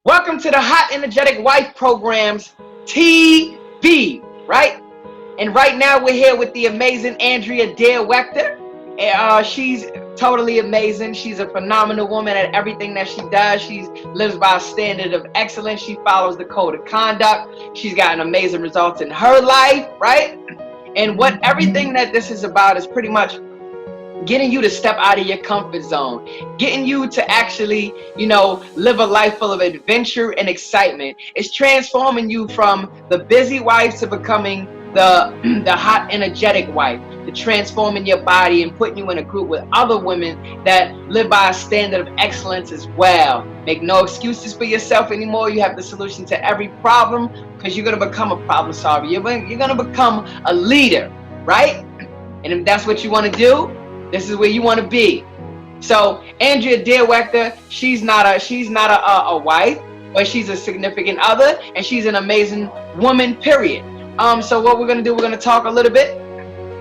Welcome to the Hot Energetic Wife Programs TV, right? And right now we're here with the amazing Andrea Wechter. She's totally amazing. She's a phenomenal woman at everything that she does. She lives by a standard of excellence. She follows the code of conduct. She's gotten amazing results in her life, right? And what everything that this is about is pretty much getting you to step out of your comfort zone, getting you to actually, live a life full of adventure and excitement. It's transforming you from the busy wife to becoming the hot, energetic wife, to transforming your body and putting you in a group with other women that live by a standard of excellence as well. Make no excuses for yourself anymore. You have the solution to every problem because you're going to become a problem solver. You're going to become a leader, right? And if that's what you want to do, this is where you want to be. So Andrea Wechter, she's not a wife, but she's a significant other, and she's an amazing woman, period. So what we're gonna do, we're gonna talk a little bit,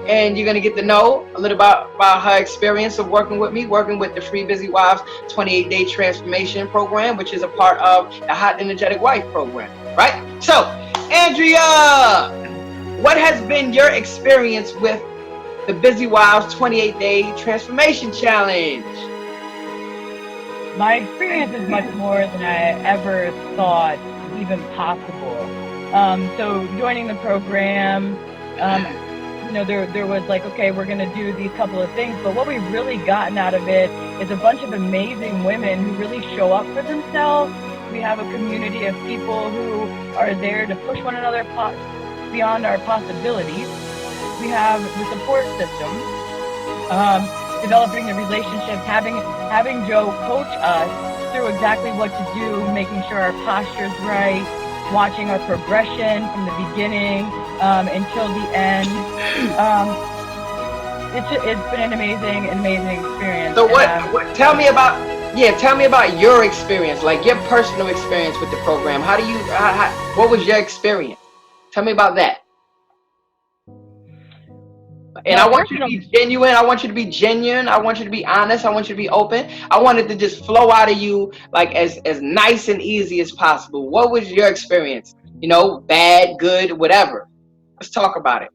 and you're gonna get to know a little about her experience of working with me, working with the Free Busy Wives 28-day transformation program, which is a part of the Hot Energetic Wife program, right? So Andrea, what has been your experience with the Busy Wives 28-day transformation challenge? My experience is much more than I ever thought even possible. So joining the program, there was like, okay, we're going to do these couple of things, but what we've really gotten out of it is a bunch of amazing women who really show up for themselves. We have a community of people who are there to push one another beyond our possibilities. We have the support system, developing the relationships, having Joe coach us through exactly what to do, making sure our posture's right, watching our progression from the beginning until the end. It's been an amazing experience. So tell me about your experience, like your personal experience with the program. What was your experience? Tell me about that. And I want you to be genuine. I want you to be genuine. I want you to be honest. I want you to be open. I want it to just flow out of you like as nice and easy as possible. What was your experience? Bad, good, whatever. Let's talk about it.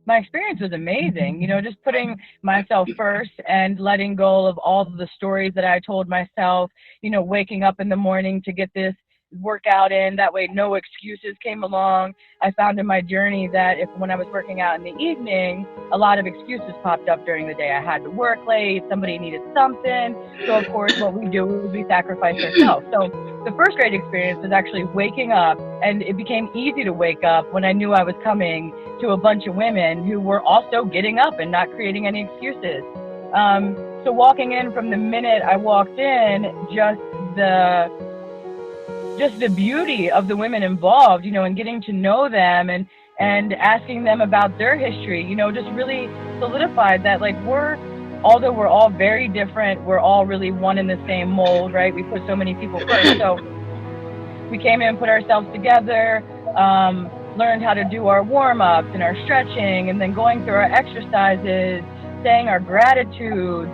My experience was amazing. Just putting myself first and letting go of all of the stories that I told myself, waking up in the morning to get this workout in. That way, no excuses came along. I found in my journey that when I was working out in the evening, a lot of excuses popped up during the day. I had to work late, somebody needed something. So of course, what we do is we sacrifice ourselves. So the first great experience was actually waking up, and it became easy to wake up when I knew I was coming to a bunch of women who were also getting up and not creating any excuses. So walking in, from the minute I walked in, just the beauty of the women involved, and getting to know them and asking them about their history, just really solidified that although we're all very different, we're all really one in the same mold, right? We put so many people first. So we came in, put ourselves together, learned how to do our warm-ups and our stretching, and then going through our exercises, saying our gratitude,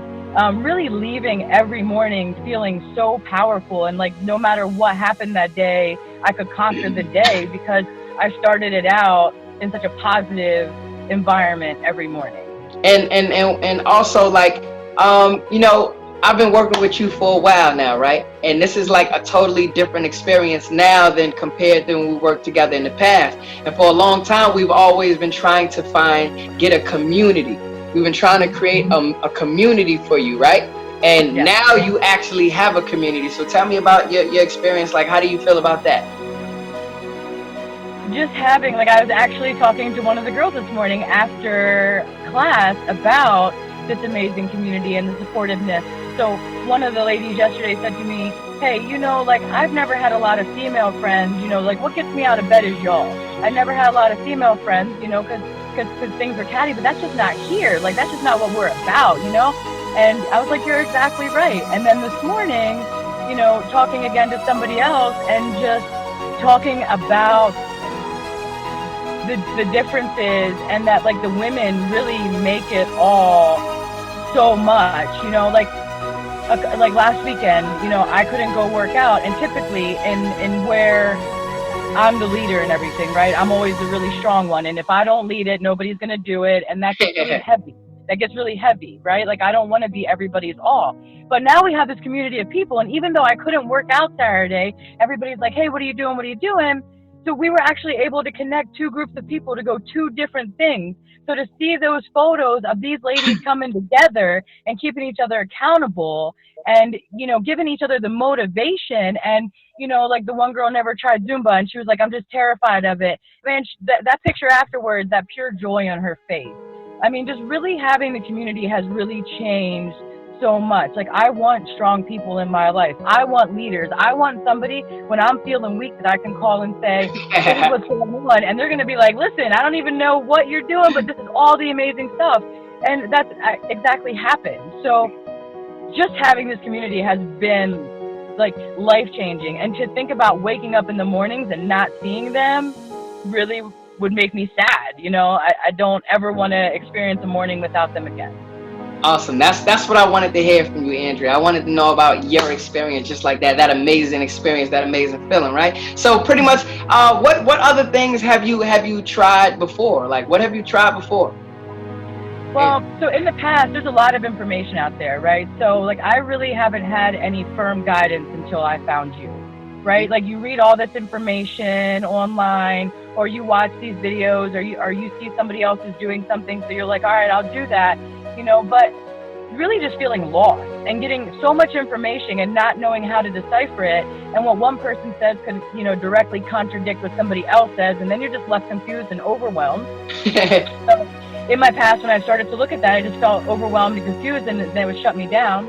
really leaving every morning feeling so powerful, and no matter what happened that day, I could conquer the day because I started it out in such a positive environment every morning. And also I've been working with you for a while now, right? And this is like a totally different experience now than compared to when we worked together in the past. And for a long time, we've always been trying to get a community. We've been trying to create a community for you, right? And now you actually have a community. So tell me about your experience. How do you feel about that? Just having, I was actually talking to one of the girls this morning after class about this amazing community and the supportiveness. So one of the ladies yesterday said to me, hey, I've never had a lot of female friends, what gets me out of bed is y'all. I never had a lot of female friends, because things are catty, but that's just not here. That's just not what we're about, And I was like, you're exactly right. And then this morning, talking again to somebody else and just talking about the differences, and that the women really make it all so much, like last weekend, I couldn't go work out, and typically in where I'm the leader and everything, right? I'm always the really strong one. And if I don't lead it, nobody's going to do it. And that gets really heavy. That gets really heavy, right? Like, I don't want to be everybody's all. But now we have this community of people. And even though I couldn't work out Saturday, everybody's like, hey, what are you doing? What are you doing? So we were actually able to connect two groups of people to go two different things. So to see those photos of these ladies coming together and keeping each other accountable and, giving each other the motivation and, like the one girl never tried Zumba and she was like, I'm just terrified of it. Man, that picture afterwards, that pure joy on her face. I mean, just really having the community has really changed so much. Like, I want strong people in my life. I want leaders. I want somebody when I'm feeling weak that I can call and say, this is what's going on. And they're going to be like, listen, I don't even know what you're doing, but this is all the amazing stuff. And that's exactly happened. So just having this community has been like life-changing. And to think about waking up in the mornings and not seeing them really would make me sad. I don't ever want to experience a morning without them again. Awesome. That's what I wanted to hear from you, Andrea. I wanted to know about your experience, just like that amazing experience, that amazing feeling, right? So pretty much, what other things have you tried before? Like, what have you tried before? Well, so in the past, there's a lot of information out there, right? So like, I really haven't had any firm guidance until I found you, right? Like, you read all this information online, or you watch these videos, or you see somebody else is doing something, so you're like, all right, I'll do that, but really just feeling lost and getting so much information and not knowing how to decipher it, and what one person says could, directly contradict what somebody else says, and then you're just left confused and overwhelmed. So, in my past, when I started to look at that, I just felt overwhelmed and confused, and then it would shut me down.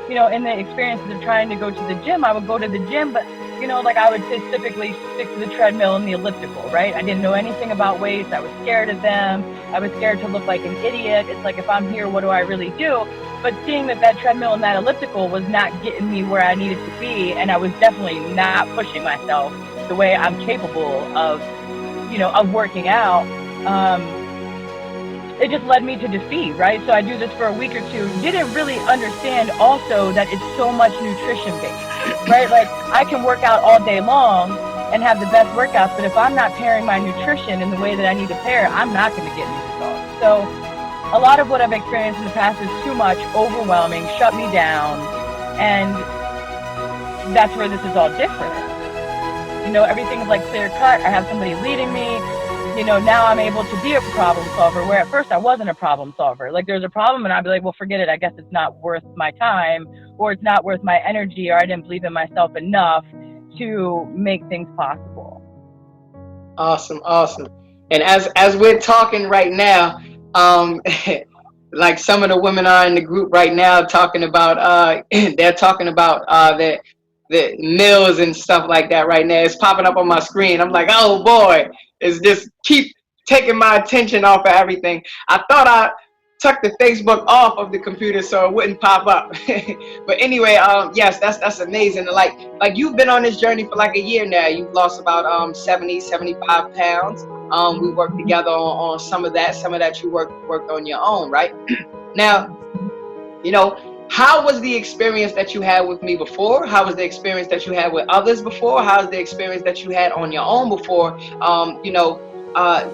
In the experiences of trying to go to the gym, I would go to the gym, but, like, I would specifically stick to the treadmill and the elliptical, right? I didn't know anything about weights. I was scared of them. I was scared to look like an idiot. It's like, if I'm here, what do I really do? But seeing that treadmill and that elliptical was not getting me where I needed to be, and I was definitely not pushing myself the way I'm capable of, of working out, it just led me to defeat, right? So I do this for a week or two. Didn't really understand also that it's so much nutrition based, right? Like, I can work out all day long and have the best workouts, but if I'm not pairing my nutrition in the way that I need to pair, I'm not going to get any results. So a lot of what I've experienced in the past is too much, overwhelming, shut me down, and that's where this is all different. Everything's like clear cut. I have somebody leading me. Now I'm able to be a problem solver, where at first I wasn't a problem solver. Like, there's a problem and I'd be like, well, forget it. I guess it's not worth my time, or it's not worth my energy, or I didn't believe in myself enough to make things possible. Awesome. And as we're talking right now, like, some of the women are in the group right now talking about, they're talking about the meals and stuff like that right now. It's popping up on my screen. I'm like, oh boy, it's just keep taking my attention off of everything. I thought I took the Facebook off of the computer so it wouldn't pop up. But anyway, yes, that's amazing. Like you've been on this journey for like a year now. You've lost about 75 pounds. We worked together on some of that you worked on your own, right? Now, how was the experience that you had with me before? How was the experience that you had with others before? How was the experience that you had on your own before?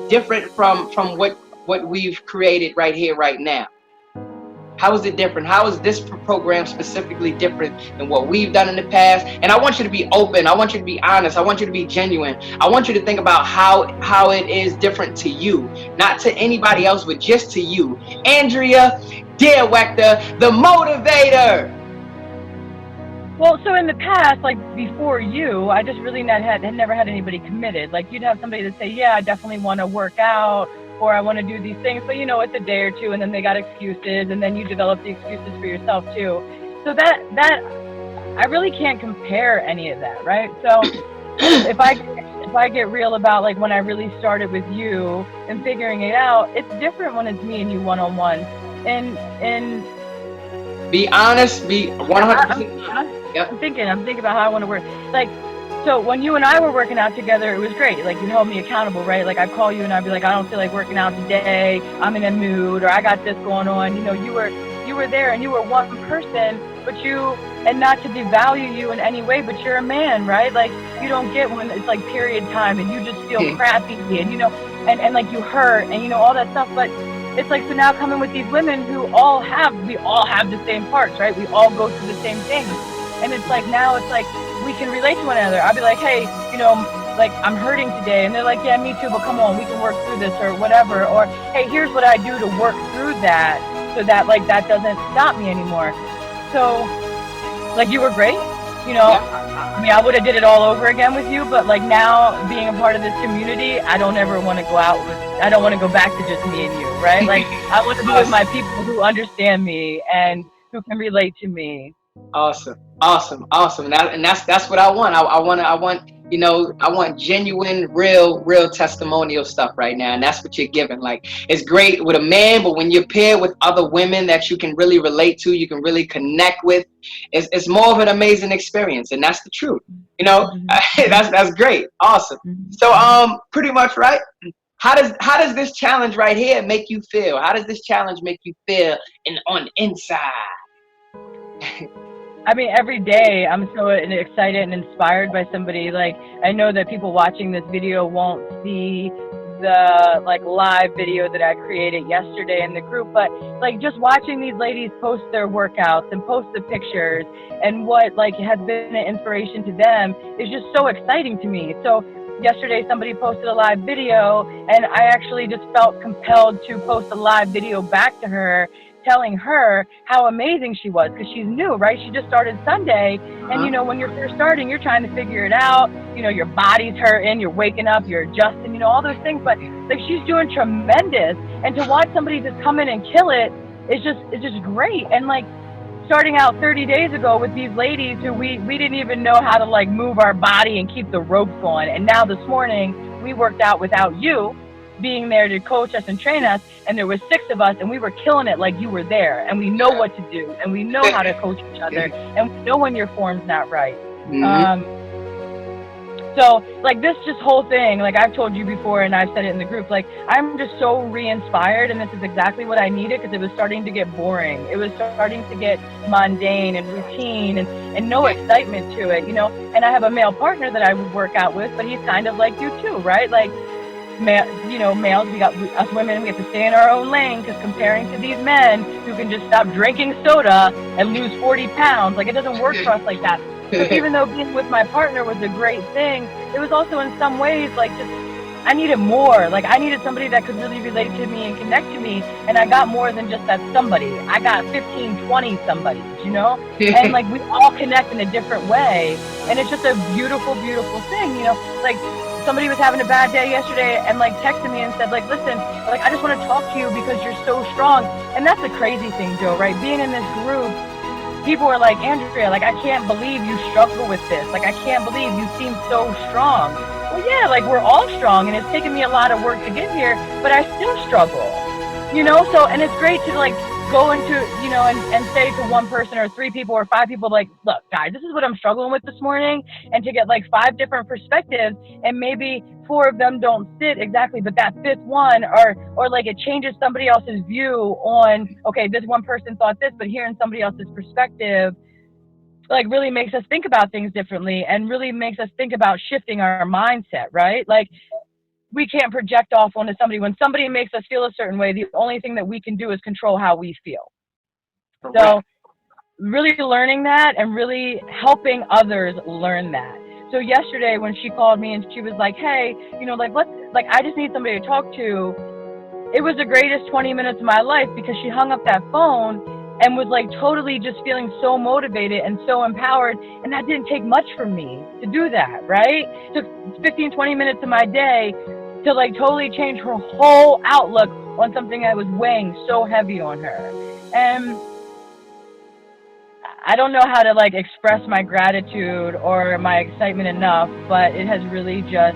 Different from what we've created right here, right now. How is it different? How is this program specifically different than what we've done in the past? And I want you to be open. I want you to be honest. I want you to be genuine. I want you to think about how it is different to you, not to anybody else, but just to you. Andrea Wechter, the motivator. Well, so in the past, like before you, I just really had never had anybody committed. Like, you'd have somebody that say, yeah, I definitely want to work out, or I want to do these things, but it's a day or two, and then they got excuses, and then you develop the excuses for yourself too. So that I really can't compare any of that, right? So if I get real about, like, when I really started with you and figuring it out, it's different when it's me and you one-on-one. And be honest, be 100%. I'm thinking about how I want to work. Like, so when you and I were working out together, it was great. Like, you held me accountable, right? Like, I'd call you and I'd be like, I don't feel like working out today. I'm in a mood, or I got this going on. You were there, and you were one person but and not to devalue you in any way, but you're a man, right? Like, you don't get when it's like period time and you just feel crappy and, and like you hurt and, all that stuff. But it's like, so now coming with these women who we all have the same parts, right? We all go through the same things. And it's like, now it's like, we can relate to one another. I'll be like, hey, like, I'm hurting today. And they're like, yeah, me too, but come on, we can work through this or whatever. Or, hey, here's what I do to work through that so that, like, that doesn't stop me anymore. So, like, you were great. I mean, I would have did it all over again with you, but like, now being a part of this community, I don't ever want to I don't want to go back to just me and you, right? Like, I want to be with my people who understand me and who can relate to me. Awesome. And that's what I want. I want genuine, real testimonial stuff right now. And that's what you're giving. Like, it's great with a man, but when you're paired with other women that you can really relate to, you can really connect with, it's more of an amazing experience. And that's the truth. That's great. Awesome. So, pretty much, right? How does this challenge right here make you feel? How does this challenge make you feel on the inside? I mean, every day I'm so excited and inspired by somebody. Like, I know that people watching this video won't see the like live video that I created yesterday in the group, but like, just watching these ladies post their workouts and post the pictures and what like has been an inspiration to them is just so exciting to me. So yesterday somebody posted a live video and I actually just felt compelled to post a live video back to her, telling her how amazing she was, because she's new, right? She just started Sunday, and when you're first starting, you're trying to figure it out. Your body's hurting, you're waking up, you're adjusting, all those things. But like, she's doing tremendous, and to watch somebody just come in and kill it is just great. And like, starting out 30 days ago with these ladies who we didn't even know how to like move our body and keep the ropes on, and now this morning we worked out without you being there to coach us and train us, and there was 6 of us, and we were killing it like you were there, and we know what to do, and we know how to coach each other, and we know when your form's not right. So like, this just whole thing, like I've told you before and I've said it in the group, like, I'm just so re-inspired, and this is exactly what I needed, because it was starting to get boring. It was starting to get mundane and routine and no excitement to it, and I have a male partner that I would work out with, but he's kind of like you too, right? Like, males, we got us women, we have to stay in our own lane, because comparing to these men who can just stop drinking soda and lose 40 pounds, like, it doesn't work for us like that. So even though being with my partner was a great thing, it was also in some ways like, just, I needed more. Like, I needed somebody that could really relate to me and connect to me, and I got more than just that somebody. I got 15, 20 somebodies, and like, we all connect in a different way, and it's just a beautiful, beautiful thing, like, somebody was having a bad day yesterday and like texted me and said, like, listen, like, I just want to talk to you because you're so strong. And that's the crazy thing, Joe, right? Being in this group, people are like, Andrea, like, I can't believe you struggle with this. Like, I can't believe you seem so strong. Well, yeah, like, we're all strong, and it's taken me a lot of work to get here, but I still struggle, So, and it's great to like go into, and say to one person or 3 people or 5 people, like, look, guys, this is what I'm struggling with this morning, and to get like 5 different perspectives, and maybe 4 of them don't sit exactly, but that 5th one, or like, it changes somebody else's view on, okay, this one person thought this, but hearing somebody else's perspective, like, really makes us think about things differently, and really makes us think about shifting our mindset, right? Like, we can't project off onto somebody. When somebody makes us feel a certain way, the only thing that we can do is control how we feel. Correct. So really learning that, and really helping others learn that. So yesterday when she called me and she was like, hey, like, I just need somebody to talk to, it was the greatest 20 minutes of my life, because she hung up that phone and was like totally just feeling so motivated and so empowered. And that didn't take much for me to do that, right? It took 15, 20 minutes of my day to like totally change her whole outlook on something that was weighing so heavy on her. And I don't know how to like express my gratitude or my excitement enough, but it has really just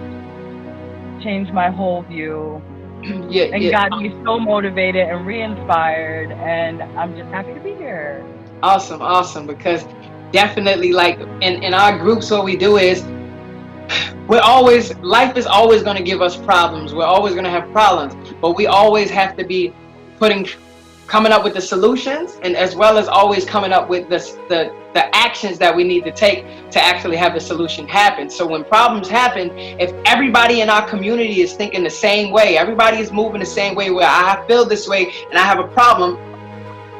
changed my whole view. Got me so motivated and re-inspired, and I'm just happy to be here. Awesome, because definitely, like, in our groups, what we do is, life is always going to give us problems. We're always going to have problems, but we always have to be putting coming up with the solutions, and as well as always coming up with the actions that we need to take to actually have the solution happen. So when problems happen, if everybody in our community is thinking the same way, everybody is moving the same way, where I feel this way and I have a problem,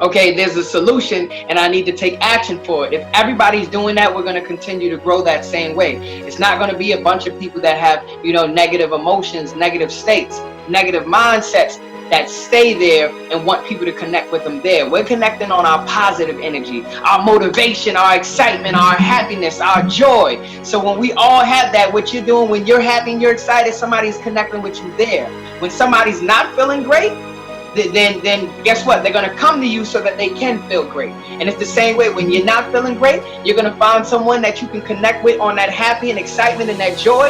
okay, there's a solution and I need to take action for it. If everybody's doing that, we're going to continue to grow that same way. It's not going to be a bunch of people that have, negative emotions, negative states, negative mindsets that stay there and want people to connect with them there. We're connecting on our positive energy, our motivation, our excitement, our happiness, our joy. So when we all have that, what you're doing, when you're happy and you're excited, somebody's connecting with you there. When somebody's not feeling great, then guess what? They're going to come to you so that they can feel great. And it's the same way. When you're not feeling great, you're going to find someone that you can connect with on that happy and excitement and that joy,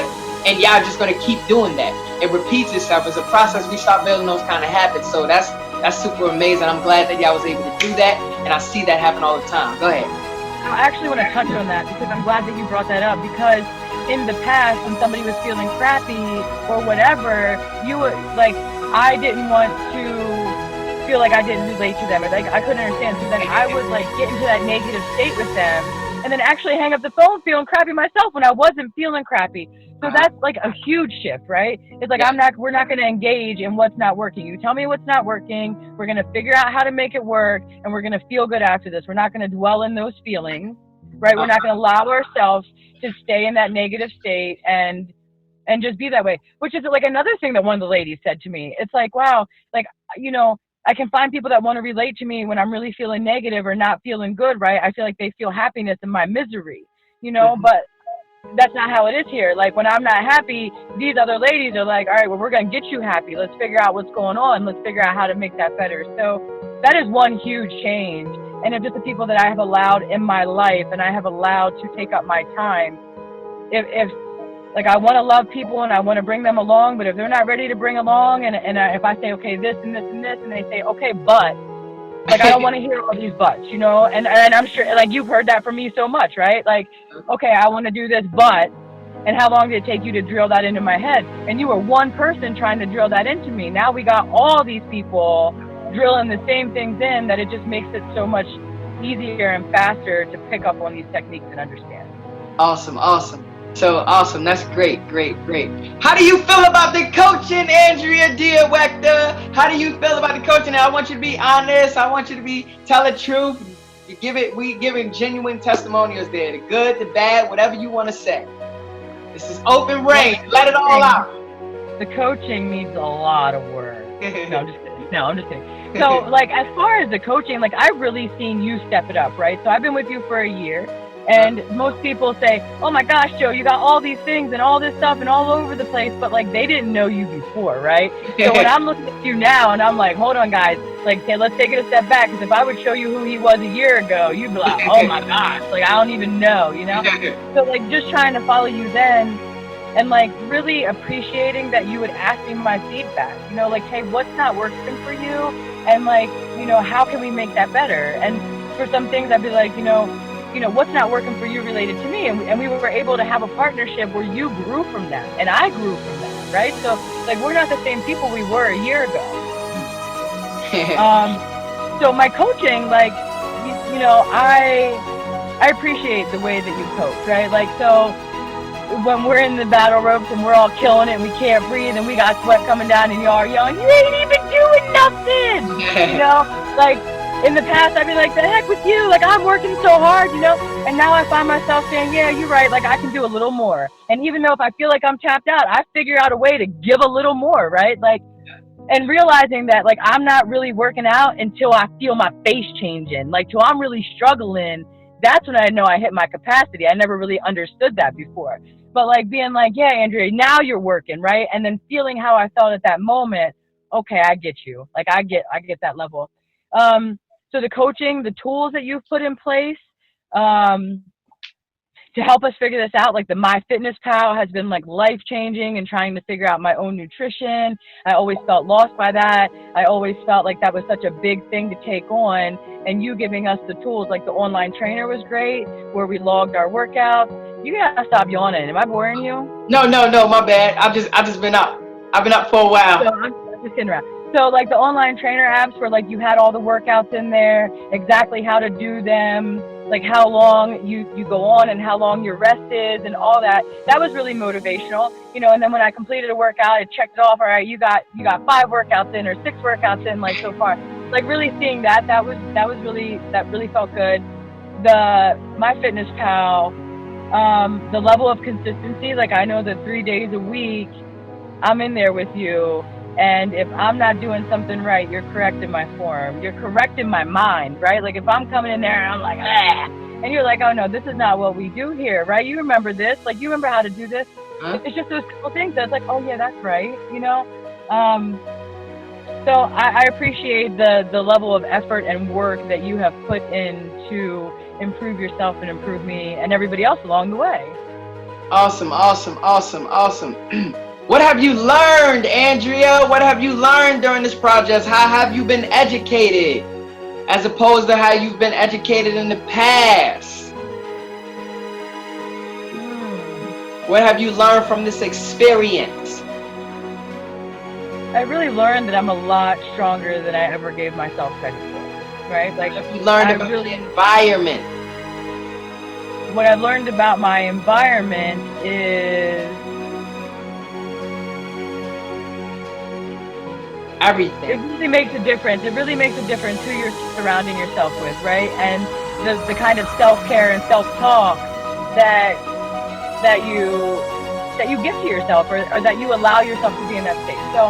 and y'all just going to keep doing that. It repeats itself. It's a process. We start building those kind of habits. So that's super amazing. I'm glad that y'all was able to do that, and I see that happen all the time. Go ahead. I actually want to touch on that because I'm glad that you brought that up, because in the past, when somebody was feeling crappy or whatever, you would, like, I didn't want to feel like I didn't relate to them, or like I couldn't understand. So then I would like get into that negative state with them, and then actually hang up the phone feeling crappy myself when I wasn't feeling crappy. So that's like a huge shift, right? It's like we're not going to engage in what's not working. You tell me what's not working. We're going to figure out how to make it work, and we're going to feel good after this. We're not going to dwell in those feelings, right? We're not going to allow ourselves to stay in that negative state and just be that way, which is like another thing that one of the ladies said to me. It's like, wow, like, I can find people that want to relate to me when I'm really feeling negative or not feeling good, right? I feel like they feel happiness in my misery, but that's not how it is here. Like when I'm not happy, these other ladies are like, all right, well, we're going to get you happy. Let's figure out what's going on. Let's figure out how to make that better. So that is one huge change. And if just the people that I have allowed in my life and I have allowed to take up my time, if like I want to love people and I want to bring them along, but if they're not ready to bring along, and if I say, okay, this and this and this, and they say, okay, but, like, I don't want to hear all these buts, and I'm sure, like, you've heard that from me so much, right? Like, okay, I want to do this, but, and how long did it take you to drill that into my head? And you were one person trying to drill that into me. Now we got all these people drilling the same things in, that it just makes it so much easier and faster to pick up on these techniques and understand. Awesome. So awesome. That's great. How do you feel about the coaching, Andrea Wechter? How do you feel about the coaching? I want you to be honest. I want you to tell the truth. We giving genuine testimonials there. The good, the bad, whatever you want to say. This is open range. Let it all out. The coaching needs a lot of work. No, I'm just kidding. So, like, as far as the coaching, like, I've really seen you step it up, right? So I've been with you for a year. And most people say, oh my gosh, Joe, you got all these things and all this stuff and all over the place, but like they didn't know you before, right? So when I'm looking at you now and I'm like, hold on, guys, like, okay, let's take it a step back, because if I would show you who he was a year ago, you'd be like, oh my gosh, like I don't even know, So like just trying to follow you then, and like really appreciating that you would ask me my feedback, like, hey, what's not working for you? And like, how can we make that better? And for some things I'd be like, what's not working for you related to me? And we were able to have a partnership where you grew from that and I grew from that, right? So like we're not the same people we were a year ago. So my coaching, like, I appreciate the way that you coach, right? Like, so when we're in the battle ropes and we're all killing it and we can't breathe and we got sweat coming down and y'all yelling, you ain't even doing nothing, like, in the past, I'd be like, the heck with you, like, I'm working so hard, and now I find myself saying, yeah, you're right, like, I can do a little more. And even though if I feel like I'm tapped out, I figure out a way to give a little more, right? Like, and realizing that, like, I'm not really working out until I feel my face changing, like, till I'm really struggling, that's when I know I hit my capacity. I never really understood that before. But, like, being like, yeah, Andrea, now you're working, right? And then feeling how I felt at that moment, okay, I get you. Like, I get that level. So the coaching, the tools that you've put in place to help us figure this out, like the MyFitnessPal has been like life-changing and trying to figure out my own nutrition. I always felt lost by that. I always felt like that was such a big thing to take on. And you giving us the tools, like the online trainer was great, where we logged our workouts. You gotta stop yawning. Am I boring you? No, my bad. I've just been up. I've been up for a while. So I'm just kidding around. So like the online trainer apps where like you had all the workouts in there, exactly how to do them, like how long you go on and how long your rest is and all that. That was really motivational, you know. And then when I completed a workout, I checked it off. All right, you got 5 workouts in or 6 workouts in, like so far. Like really seeing that, that really felt good. The My Fitness Pal, the level of consistency, like I know that 3 days a week I'm in there with you. And if I'm not doing something right, you're correcting my form. You're correcting my mind, right? Like if I'm coming in there and I'm like, ah, and you're like, oh no, this is not what we do here, right? You remember this, like you remember how to do this. Huh? It's just those couple things that's like, oh yeah, that's right, you know? Um, so I appreciate the level of effort and work that you have put in to improve yourself and improve me and everybody else along the way. Awesome, awesome, awesome, awesome. What have you learned, Andrea? What have you learned during this project? How have you been educated as opposed to how you've been educated in the past? What have you learned from this experience? I really learned that I'm a lot stronger than I ever gave myself credit for, right? Like, What have you learned about the environment? What I've learned about my environment is Everything. it really makes a difference. It really makes a difference who you're surrounding yourself with, right? And the kind of self-care and self-talk that that you that you give to yourself, or that you allow yourself to be in that state. So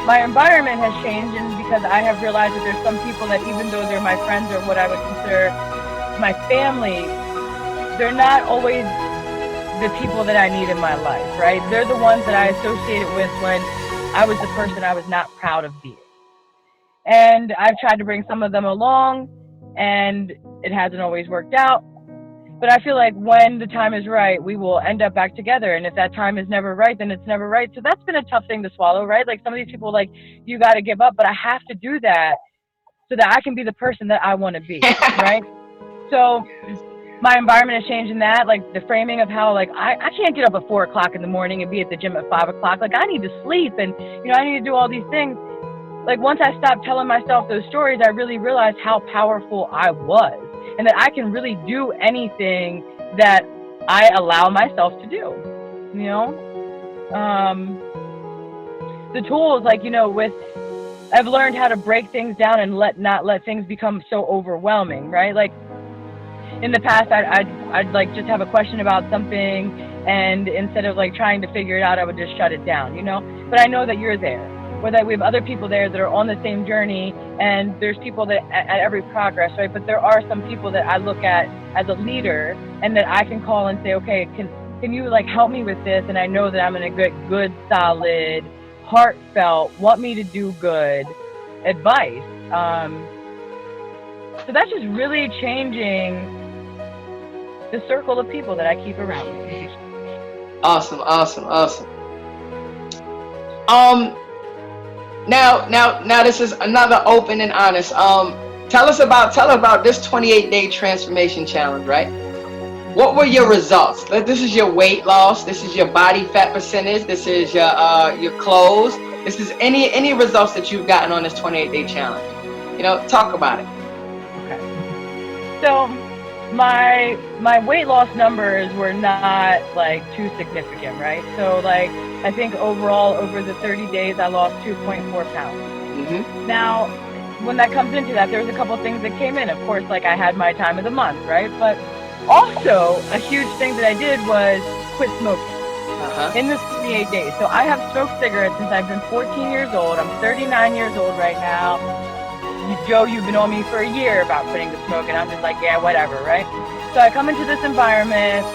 my environment has changed, and because I have realized that there's some people that even though they're my friends or what I would consider my family, they're not always the people that I need in my life, right? They're the ones that I associated with when I was the person I was not proud of being. And I've tried to bring some of them along, and it hasn't always worked out. But I feel like when the time is right, we will end up back together. And if that time is never right, then it's never right. So that's been a tough thing to swallow, right? Like some of these people, like, you got to give up, but I have to do that so that I can be the person that I want to be, right? So my environment has changed in that, like the framing of how, like, I can't get up at 4 o'clock in the morning and be at the gym at 5 o'clock. Like I need to sleep, and I need to do all these things. Like once I stopped telling myself those stories, I really realized how powerful I was, and that I can really do anything that I allow myself to do. You know, the tools, like, with I've learned how to break things down and not let things become so overwhelming, right? Like in the past, I'd like just have a question about something, and instead of like trying to figure it out, I would just shut it down, But I know that you're there, or that we have other people there that are on the same journey, and there's people that at every progress, right? But there are some people that I look at as a leader, and that I can call and say, okay, can you like help me with this? And I know that I'm gonna get good, solid, heartfelt, want me to do good advice. So that's just really changing the circle of people that I keep around me. Awesome, awesome, awesome. Um, now, this is another open and honest. Tell us about this 28-day transformation challenge, right? What were your results? This is your weight loss. This is your body fat percentage. This is your clothes. This is any results that you've gotten on this 28-day challenge. Talk about it. Okay. So my weight loss numbers were not like too significant, right? So like I think overall over the 30 days I lost 2.4 pounds. Mm-hmm. Now, when that comes into that, there's a couple things that came in. Of course, like I had my time of the month, right? But also a huge thing that I did was quit smoking in this 28 days. So I have smoked cigarettes since I've been 14 years old. I'm 39 years old right now. Joe, you've been on me for a year about quitting the smoke, and I'm just like, yeah, whatever, right? So I come into this environment,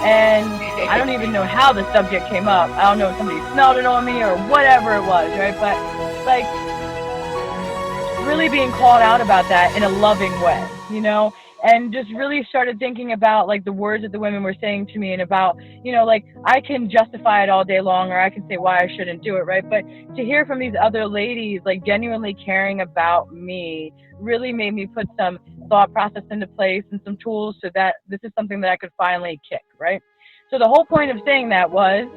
and I don't even know how the subject came up. I don't know if somebody smelled it on me or whatever it was, right? But like really being called out about that in a loving way, and just really started thinking about like the words that the women were saying to me, and about, like I can justify it all day long, or I can say why I shouldn't do it, right? But to hear from these other ladies like genuinely caring about me really made me put some thought process into place and some tools so that this is something that I could finally kick, right? So the whole point of saying that was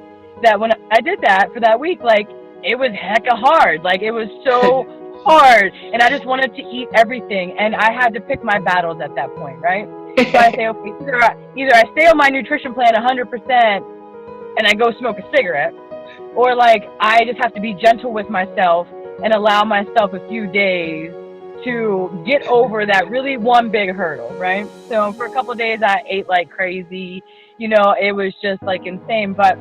that when I did that for that week, like it was hecka hard. Like it was so hard, and I just wanted to eat everything, and I had to pick my battles at that point, right? So I say, okay, either I stay on my nutrition plan 100% and I go smoke a cigarette, or like I just have to be gentle with myself and allow myself a few days to get over that really one big hurdle, right? So for a couple of days I ate like crazy, it was just like insane, but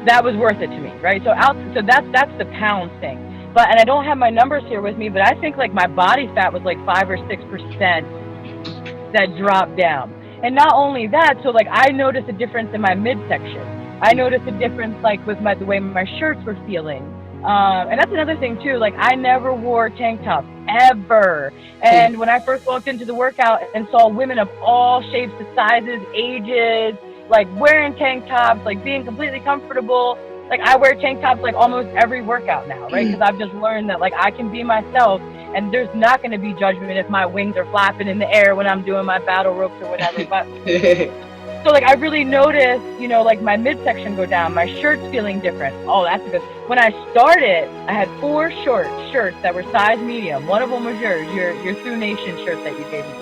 that was worth it to me, right? So that's the pounds thing. But and I don't have my numbers here with me, but I think like my body fat was like 5 or 6% that dropped down. And not only that, so like I noticed a difference in my midsection. I noticed a difference like with the way my shirts were feeling. And that's another thing too. Like I never wore tank tops ever. And when I first walked into the workout and saw women of all shapes, sizes, ages, like wearing tank tops, like being completely comfortable. Like I wear tank tops like almost every workout now, right? Because I've just learned that like I can be myself, and there's not going to be judgment if my wings are flapping in the air when I'm doing my battle ropes or whatever. But so like I really noticed, like my midsection go down, my shirt's feeling different. Oh, that's good. When I started, I had 4 short shirts that were size medium. One of them was your Sioux Nation shirt that you gave me.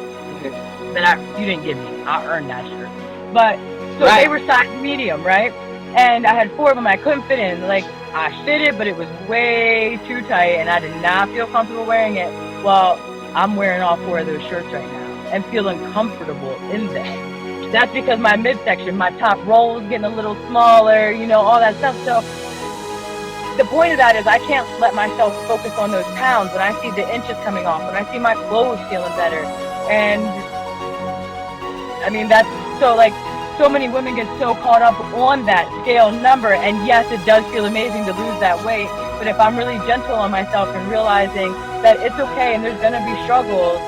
You didn't give me. I earned that shirt. But so Right. they were size medium, right? And I had 4 of them. I couldn't fit in. Like I fitted, but it was way too tight, and I did not feel comfortable wearing it. Well, I'm wearing all 4 of those shirts right now and feeling comfortable in them. That's because my midsection, my top roll is getting a little smaller, all that stuff. So the point of that is I can't let myself focus on those pounds. When I see the inches coming off, when I see my clothes feeling better, and I mean that's so like. So many women get so caught up on that scale number, and yes, it does feel amazing to lose that weight, but if I'm really gentle on myself and realizing that it's okay and there's going to be struggles,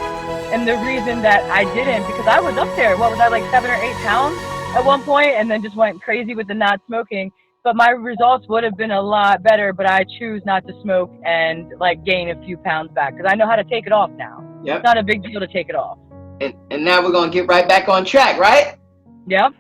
and the reason that I didn't, because I was up there, what was I, like 7 or 8 pounds at one point, and then just went crazy with the not smoking, but my results would have been a lot better, but I choose not to smoke and like gain a few pounds back, because I know how to take it off now. Yep. It's not a big deal to take it off. And now we're going to get right back on track, right? Yep.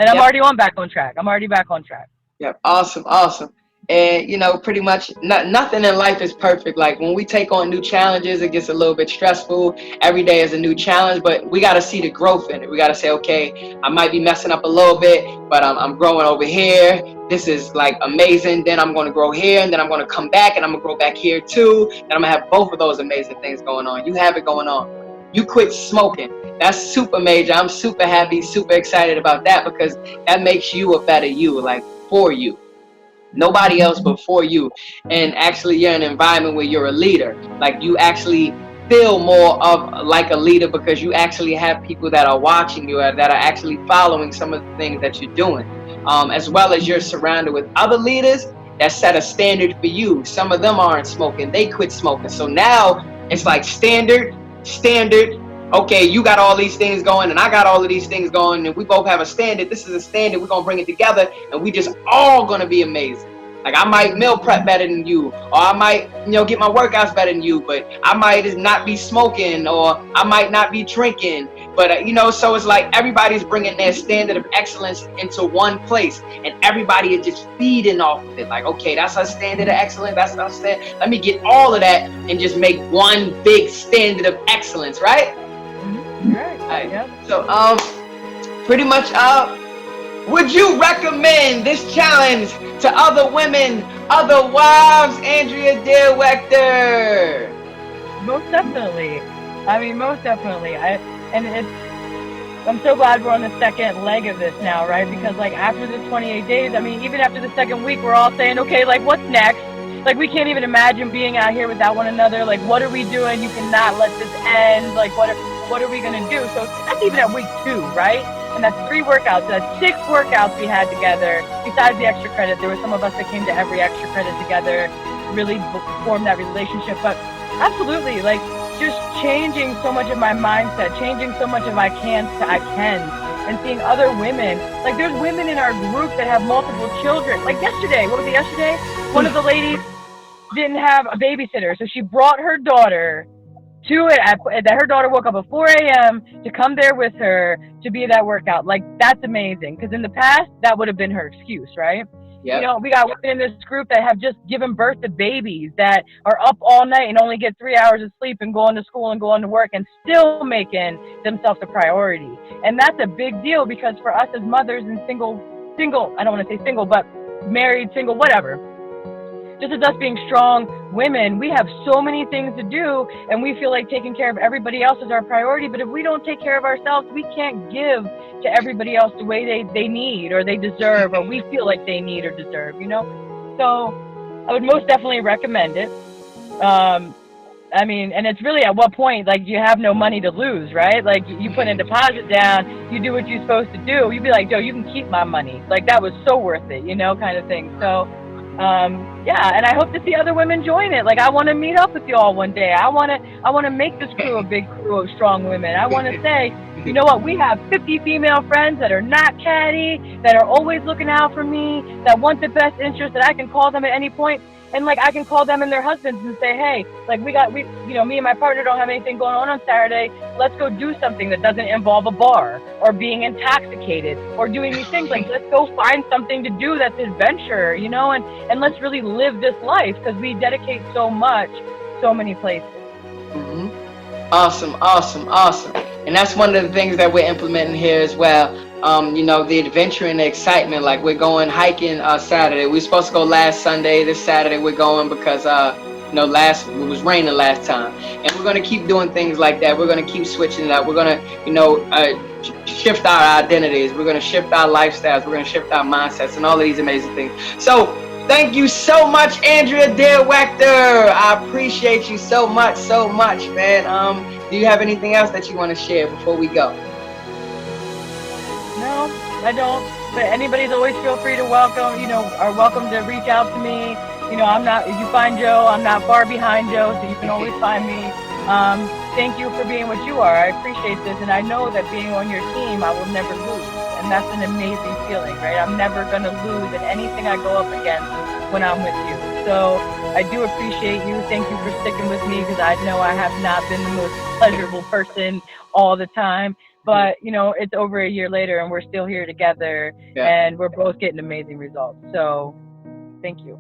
And I'm already back on track. I'm already back on track. Yep. Awesome. Awesome. And, pretty much nothing in life is perfect. Like when we take on new challenges, it gets a little bit stressful. Every day is a new challenge, but we got to see the growth in it. We got to say, okay, I might be messing up a little bit, but I'm growing over here. This is like amazing. Then I'm going to grow here, and then I'm going to come back, and I'm going to grow back here too. And I'm going to have both of those amazing things going on. You have it going on. You quit smoking. That's super major. I'm super happy, super excited about that, because that makes you a better you, like for you. Nobody else but for you. And actually you're in an environment where you're a leader. Like you actually feel more of like a leader, because you actually have people that are watching you, that are actually following some of the things that you're doing. As well as you're surrounded with other leaders that set a standard for you. Some of them aren't smoking. They quit smoking. So now it's like standard. Okay, you got all these things going, and I got all of these things going, and we both have a standard. This is a standard. We're going to bring it together, and we just all going to be amazing. Like I might meal prep better than you, or I might, get my workouts better than you, but I might not be smoking, or I might not be drinking. But, so it's like everybody's bringing their standard of excellence into one place, and everybody is just feeding off of it. Like, okay, that's our standard of excellence. That's our standard. Let me get all of that and just make one big standard of excellence, right? Right. Yep. So, pretty much, would you recommend this challenge to other women, other wives, Andrea Dare Wechter? Most definitely. I mean, most definitely. I'm so glad we're on the second leg of this now, right? Because like after the 28 days, I mean, even after the second week, we're all saying, okay, like what's next? Like we can't even imagine being out here without one another. Like what are we doing? You cannot let this end. Like what are we gonna do? So that's even at week 2, right? And that's 3 workouts. That's 6 workouts we had together. Besides the extra credit, there were some of us that came to every extra credit together, really formed that relationship. But absolutely, like just changing so much of my mindset, changing so much of I can to I can, and seeing other women. Like there's women in our group that have multiple children. Like yesterday, what was it yesterday? One of the ladies didn't have a babysitter, so she brought her daughter to it, that her daughter woke up at 4 a.m. to come there with her to be at that workout. Like that's amazing, because in the past that would have been her excuse, right? You Yep. know, we got women in this group that have just given birth to babies, that are up all night and only get 3 hours of sleep and going to school and going to work and still making themselves a priority. And that's a big deal, because for us as mothers and single, I don't want to say single, but married, single, whatever, just as us being strong women, we have so many things to do, and we feel like taking care of everybody else is our priority. But if we don't take care of ourselves, we can't give to everybody else the way they need or they deserve, or we feel like they need or deserve, you know? So I would most definitely recommend it. Um, I mean, and it's really at what point, like, you have no money to lose, right? Like, you put a deposit down, you do what you're supposed to do. You'd be like, Joe, you can keep my money. Like, that was so worth it, you know, kind of thing. So, yeah, and I hope to see other women join it. Like, I want to meet up with you all one day. I want to make this crew a big crew of strong women. I want to say, you know what? We have 50 female friends that are not catty, that are always looking out for me, that want the best interest, that I can call them at any point. And like, I can call them and their husbands and say, hey, like, you know, me and my partner don't have anything going on Saturday. Let's go do something that doesn't involve a bar or being intoxicated or doing these things. Like, let's go find something to do that's adventure, you know, and let's really live this life, because we dedicate so much, so many places. Hmm. Awesome, awesome, awesome. And that's one of the things that we're implementing here as well. You know, the adventure and the excitement. Like, we're going hiking Saturday. We were supposed to go last Sunday. This Saturday we're going because you know, last it was raining last time, and we're gonna keep doing things like that. We're gonna keep switching it up. We're gonna, you know, shift our identities. We're gonna shift our lifestyles. We're gonna shift our mindsets and all of these amazing things. So thank you so much, Andrea Dare Wachter. I appreciate you so much, man. Do you have anything else that you want to share before we go? No, I don't. But anybody's always feel free to welcome, you know, are welcome to reach out to me. You know, I'm not, if you find Joe, I'm not far behind Joe, so you can always find me. Thank you for being what you are. I appreciate this. And I know that being on your team, I will never lose. And that's an amazing feeling, right? I'm never going to lose in anything I go up against when I'm with you. So I do appreciate you. Thank you for sticking with me, because I know I have not been the most pleasurable person all the time. But, you know, it's over a year later and we're still here together, Yeah. and we're both getting amazing results. So thank you.